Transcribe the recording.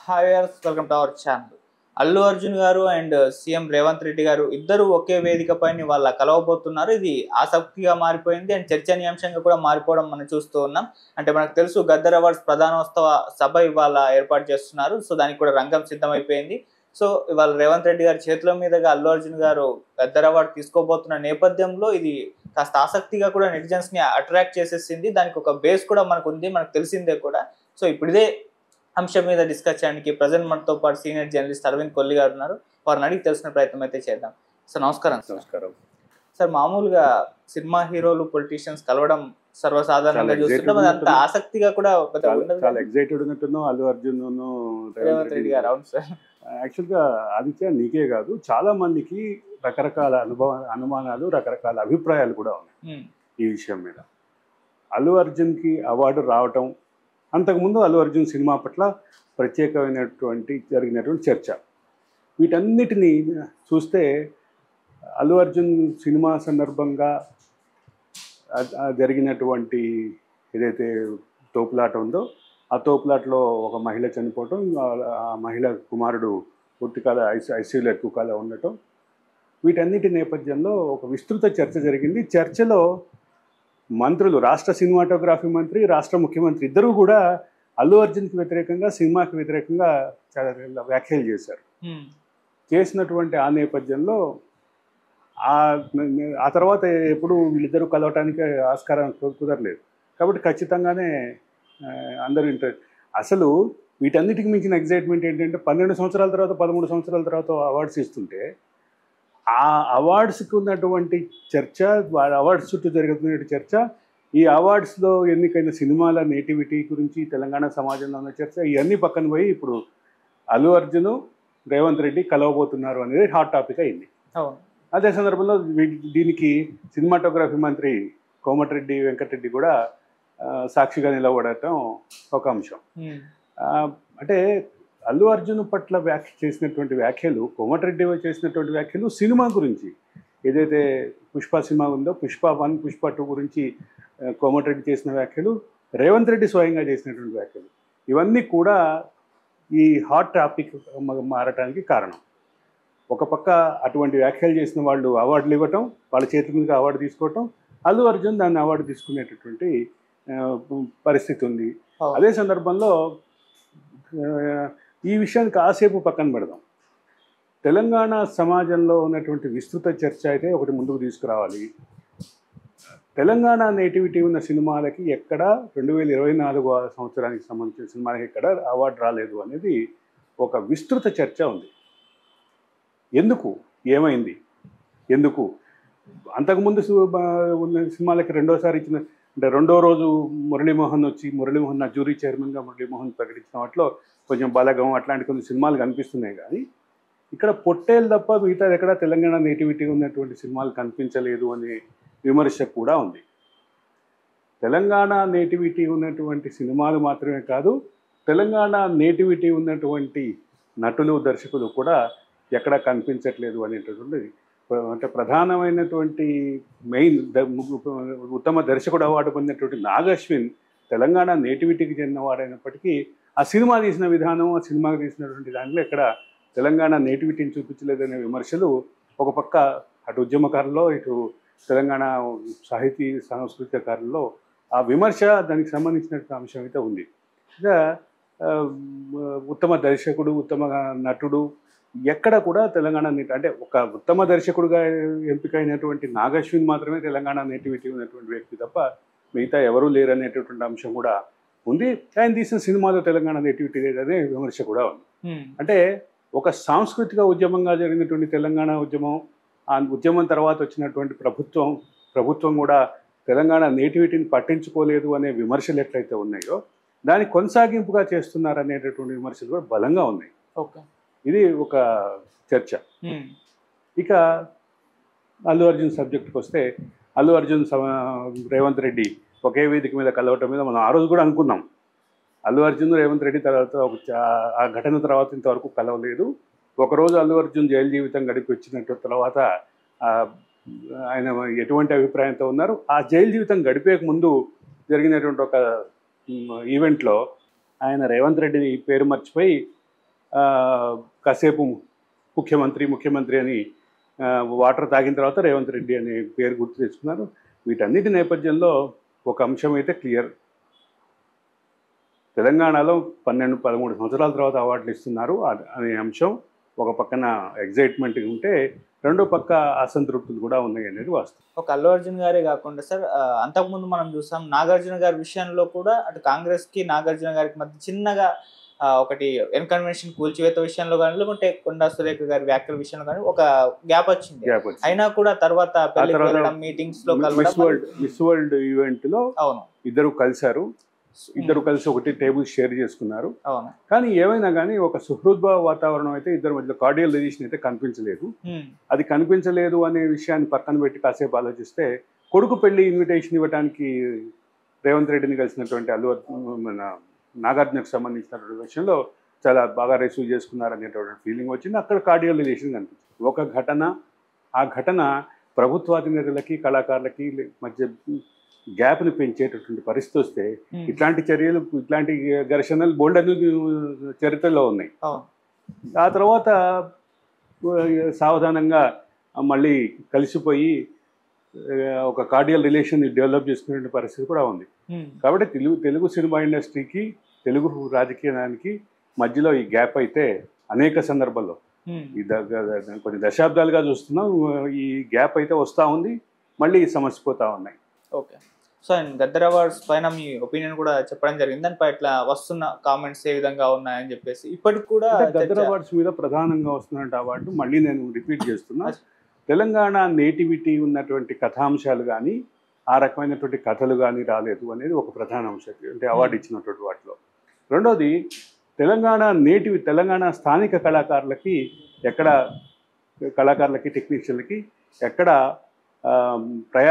Hi viewers, welcome to our channel. Allu Arjun గారు and CM Revanth Reddy గారు ఇద్దరు ఒకే వేదిక పైన వాళ్ళ కలవబోతున్నారు. ఇది ఆసక్తిగా మారిపోయింది అండ్ చర్చనీయాంశంగా కూడా మారిపోవడం మనం చూస్తూ ఉన్నాం. అంటే మనకు తెలుసు గద్దర్ అవార్డ్స్ ప్రధానోత్సవ సభ ఇవాళ ఏర్పాటు చేస్తున్నారు. సో దానికి కూడా రంగం సిద్ధమైపోయింది. సో ఇవాళ రేవంత్ రెడ్డి గారి చేతుల మీదుగా అల్లు అర్జున్ గారు గద్దర్ అవార్డు తీసుకోబోతున్న నేపథ్యంలో ఇది కాస్త ఆసక్తిగా కూడా నెటిజన్స్ ని అట్రాక్ట్ చేసేసింది. దానికి ఒక బేస్ కూడా మనకు ఉంది, మనకు తెలిసిందే కూడా. సో ఇప్పుడు ఇదే అంశం మీద డిస్కస్ చేయడానికి ప్రజెంట్ మనతో పాటు సీనియర్ జర్నలిస్ట్ అరవింద్ కొల్లి గారు ఉన్నారు. వారిని అడిగి తెలిసిన ప్రయత్నం అయితే చేద్దాం. సార్ నమస్కారం. నమస్కారం సార్, మామూలుగా సినిమా హీరోలు పొలిటీషియన్స్ కలవడం సర్వసాధారణంగా చూస్తుంటాం. అది అంత ఆసక్తిగా కూడా చాలా ఎక్సైటెడ్ ఉన్నట్టున్నావు అల్లు అర్జున్ రేవంత్ రెడ్డి గారు. అవును సార్. యాక్చువల్గా ఆదిత్య నీకే కాదు, చాలా మందికి రకరకాల అనుమానాలు, రకరకాల అభిప్రాయాలు కూడా ఉన్నాయి ఈ విషయం మీద. అల్లు అర్జున్కి అవార్డు రావటం, అంతకుముందు అల్లు అర్జున్ సినిమా పట్ల జరిగినటువంటి చర్చ, వీటన్నిటినీ చూస్తే అల్లు అర్జున్ సినిమా సందర్భంగా జరిగినటువంటి ఏదైతే తోపులాట ఉందో, ఆ తోపులాటలో ఒక మహిళ చనిపోవటం, ఆ మహిళ కుమారుడు పూర్తికాల ఐసీయూలో ఎక్కువ కాలం ఉండటం, వీటన్నిటి నేపథ్యంలో ఒక విస్తృత చర్చ జరిగింది. చర్చలో మంత్రులు, రాష్ట్ర సినిమాటోగ్రఫీ మంత్రి, రాష్ట్ర ముఖ్యమంత్రి ఇద్దరూ కూడా అల్లు అర్జున్కి వ్యతిరేకంగా, సినిమాకి వ్యతిరేకంగా చాలా వ్యాఖ్యలు చేశారు. చేసినటువంటి ఆ నేపథ్యంలో ఆ తర్వాత ఎప్పుడు వీళ్ళిద్దరూ కలవటానికి ఆస్కారం కుదరలేదు. కాబట్టి ఖచ్చితంగానే అందరూ అసలు వీటన్నిటికి మించిన ఎగ్జైట్మెంట్ ఏంటంటే 12 సంవత్సరాల తర్వాత, 13 సంవత్సరాల తర్వాత అవార్డ్స్ ఇస్తుంటే ఆ అవార్డ్స్కి ఉన్నటువంటి చర్చ, అవార్డ్స్ చుట్టూ జరుగుతున్న చర్చ, ఈ అవార్డ్స్లో ఎన్నికైన సినిమాల నేటివిటీ గురించి, తెలంగాణ సమాజంలో ఉన్న చర్చ, ఇవన్నీ పక్కన పోయి ఇప్పుడు అల్లు అర్జున్, రేవంత్ రెడ్డి కలవబోతున్నారు అనేది హాట్ టాపిక్ అయింది. అదే సందర్భంలో దీనికి సినిమాటోగ్రఫీ మంత్రి కోమటిరెడ్డి వెంకటరెడ్డి కూడా సాక్షిగా నిలబడటం ఒక అంశం. అంటే అల్లు అర్జున్ పట్ల చేసినటువంటి వ్యాఖ్యలు, కోమటిరెడ్డి చేసినటువంటి వ్యాఖ్యలు సినిమా గురించి, ఏదైతే పుష్ప సినిమా ఉందో పుష్ప 1, పుష్ప 2 గురించి కోమటిరెడ్డి చేసిన వ్యాఖ్యలు, రేవంత్ రెడ్డి స్వయంగా చేసినటువంటి వ్యాఖ్యలు, ఇవన్నీ కూడా ఈ హాట్ టాపిక్ మారటానికి కారణం. ఒక పక్క అటువంటి వ్యాఖ్యలు చేసిన వాళ్ళు అవార్డులు ఇవ్వటం, వాళ్ళ చేతి మీద అవార్డు తీసుకోవటం, అల్లు అర్జున్ దాన్ని అవార్డు తీసుకునేటటువంటి పరిస్థితి ఉంది. అదే సందర్భంలో ఈ విషయాన్ని కాసేపు పక్కన పెడదాం. తెలంగాణ సమాజంలో ఉన్నటువంటి విస్తృత చర్చ అయితే ఒకటి ముందుకు తీసుకురావాలి. తెలంగాణ నేటివిటీ ఉన్న సినిమాలకి ఎక్కడ 2024 సంవత్సరానికి సంబంధించిన సినిమాలకి ఎక్కడ అవార్డు రాలేదు అనేది ఒక విస్తృత చర్చ ఉంది. ఎందుకు, ఏమైంది, ఎందుకు అంతకుముందు ఉన్న సినిమాలకి రెండోసారి ఇచ్చిన, అంటే రెండో రోజు మురళీమోహన్ నా జ్యూరీ చైర్మన్గా మురళీమోహన్ ప్రకటించిన వాటిలో కొంచెం బలగం అట్లాంటి కొన్ని సినిమాలు కనిపిస్తున్నాయి. కానీ ఇక్కడ పొట్టేలు తప్ప మిగతా ఎక్కడ తెలంగాణ నేటివిటీ ఉన్నటువంటి సినిమాలు కనిపించలేదు అనే విమర్శ కూడా ఉంది. తెలంగాణ నేటివిటీ ఉన్నటువంటి సినిమాలు మాత్రమే కాదు, తెలంగాణ నేటివిటీ ఉన్నటువంటి నటులు, దర్శకులు కూడా ఎక్కడ కనిపించట్లేదు అనేటటువంటిది. అంటే ప్రధానమైనటువంటి ఉత్తమ దర్శకుడు అవార్డు పొందినటువంటి నాగ్ అశ్విన్ తెలంగాణ నేటివిటీకి చెందినవాడైనప్పటికీ ఆ సినిమా తీసిన విధానం, ఆ సినిమాకి తీసినటువంటి దాంట్లో ఎక్కడ తెలంగాణ నేటివిటీని చూపించలేదనే విమర్శలు ఒక పక్క అటు ఉద్యమకారుల్లో, ఇటు తెలంగాణ సాహితీ సాంస్కృతికారుల్లో ఆ విమర్శ, దానికి సంబంధించినటువంటి అంశం అయితే ఉంది. ఇంకా ఉత్తమ దర్శకుడు, ఉత్తమ నటుడు ఎక్కడ కూడా తెలంగాణ అంటే ఒక ఉత్తమ దర్శకుడుగా ఎంపికైనటువంటి నాగ్ అశ్విన్ మాత్రమే తెలంగాణ నేటివిటీ ఉన్నటువంటి వ్యక్తి తప్ప మిగతా ఎవరూ లేరనేటటువంటి అంశం కూడా ఉంది. ఆయన తీసిన సినిమాలో తెలంగాణ నేటివిటీ లేదనే విమర్శ కూడా ఉంది. అంటే ఒక సాంస్కృతిక ఉద్యమంగా జరిగినటువంటి తెలంగాణ ఉద్యమం, ఆ ఉద్యమం తర్వాత వచ్చినటువంటి ప్రభుత్వం కూడా తెలంగాణ నేటివిటీని పట్టించుకోలేదు అనే విమర్శలు ఎట్లయితే ఉన్నాయో, దాన్ని కొనసాగింపుగా చేస్తున్నారనేటటువంటి విమర్శలు కూడా బలంగా ఉన్నాయి. ఇది ఒక చర్చ. ఇక అల్లు అర్జున్ సబ్జెక్ట్కి వస్తే, అల్లు అర్జున్ రేవంత్ రెడ్డి ఒకే వేదిక మీద కలవటం మీద మనం ఆ రోజు కూడా అనుకున్నాం. అల్లు అర్జున్, రేవంత్ రెడ్డి తర్వాత ఆ ఘటన తర్వాత ఇంతవరకు కలవలేదు. ఒకరోజు అల్లు అర్జున్ జైలు జీవితం గడిపి వచ్చినట్టు తర్వాత ఆయన ఎటువంటి అభిప్రాయంతో ఉన్నారు, ఆ జైలు జీవితం గడిపేక ముందు జరిగినటువంటి ఒక ఈవెంట్లో ఆయన రేవంత్ రెడ్డి పేరు మర్చిపోయి కాసేపు ముఖ్యమంత్రి అని వాటర్ తాగిన తర్వాత రేవంత్ రెడ్డి అనే పేరు గుర్తు తెచ్చుకున్నారు. వీటన్నిటి నేపథ్యంలో ఒక అంశం అయితే క్లియర్. తెలంగాణలో 12-13 సంవత్సరాల తర్వాత అవార్డులు ఇస్తున్నారు అనే అంశం ఒక పక్కన ఎగ్జైట్మెంట్ ఉంటే, రెండో పక్క అసంతృప్తులు కూడా ఉన్నాయి అనేది వాస్తవం. ఒక అల్లు అర్జున్ గారే కాకుండా సార్, అంతకుముందు మనం చూసాం నాగార్జున గారి విషయంలో కూడా అటు కాంగ్రెస్ కి నాగార్జున గారికి మధ్య చిన్నగా ఒకటి ఎన్కన్వెన్షన్ కూల్చివేత విషయంలో కానీ, లేకుంటే కొండా సురేఖ గారి వ్యాఖ్యల విషయంలో కానీ ఒక గ్యాప్ వచ్చింది. అయినా కూడా తర్వాత మీటింగ్స్ లో మిస్ వరల్డ్ ఈవెంట్ లో అవును ఇద్దరు కలిసి ఒకటి టేబుల్ షేర్ చేసుకున్నారు. కానీ ఏమైనా కానీ ఒక సుహృద్భావ వాతావరణం అయితే ఇద్దరు మధ్యలో కార్డియల్ రిలేషన్ అయితే కనిపించలేదు. అది కనిపించలేదు అనే విషయాన్ని పక్కన పెట్టి కాసేపు ఆలోచిస్తే, కొడుకు పెళ్లి ఇన్విటేషన్ ఇవ్వడానికి రేవంత్ రెడ్డిని కలిసినటువంటి నాగార్జునకు సంబంధించినటువంటి విషయంలో చాలా బాగా రిసీవ్ చేసుకున్నారు అనేటువంటి ఫీలింగ్ వచ్చింది. అక్కడ కార్డియల్ రిలేషన్ కనిపించింది. ఒక ఘటన, ఆ ఘటన ప్రభుత్వాధినేతలకి కళాకారులకి మధ్య గ్యాప్ని పెంచేటటువంటి పరిస్థితి వస్తే ఇట్లాంటి చర్యలు, ఇట్లాంటి ఘర్షణలు బోల్డన్ని చరిత్రలో ఉన్నాయి. ఆ తర్వాత సావధానంగా మళ్ళీ కలిసిపోయి ఒక కార్డియల్ రిలేషన్ డెవలప్ చేసుకునే పరిస్థితి కూడా ఉంది. కాబట్టి తెలుగు సినిమా ఇండస్ట్రీకి, తెలుగు రాజకీయానికి మధ్యలో ఈ గ్యాప్ అయితే అనేక సందర్భాల్లో కొన్ని దశాబ్దాలుగా చూస్తున్నాం. ఈ గ్యాప్ అయితే వస్తూ ఉంది, మళ్ళీ సమసిపోతూ ఉన్నాయి. Okay, so and Gaddar awards పైన మీ ఒపీనియన్ కూడా చెప్పడం జరిగింది. దానిపై ఇట్లా వస్తున్న కామెంట్స్ ఏ విధంగా ఉన్నాయని చెప్పేసి ఇప్పటికి కూడా గద్దర్ అవార్డ్స్ మీద ప్రధానంగా వస్తున్న అవార్డు మళ్ళీ నేను రిపీట్ చేస్తున్నా, తెలంగాణ నేటివిటీ ఉన్నటువంటి కథాంశాలు కానీ, ఆ రకమైనటువంటి కథలు కానీ రాలేదు అనేది ఒక ప్రధాన అంశం, అంటే అవార్డు ఇచ్చినటువంటి వాటిలో. రెండోది, తెలంగాణ స్థానిక కళాకారులకి టెక్నీషియన్లకి ఎక్కడ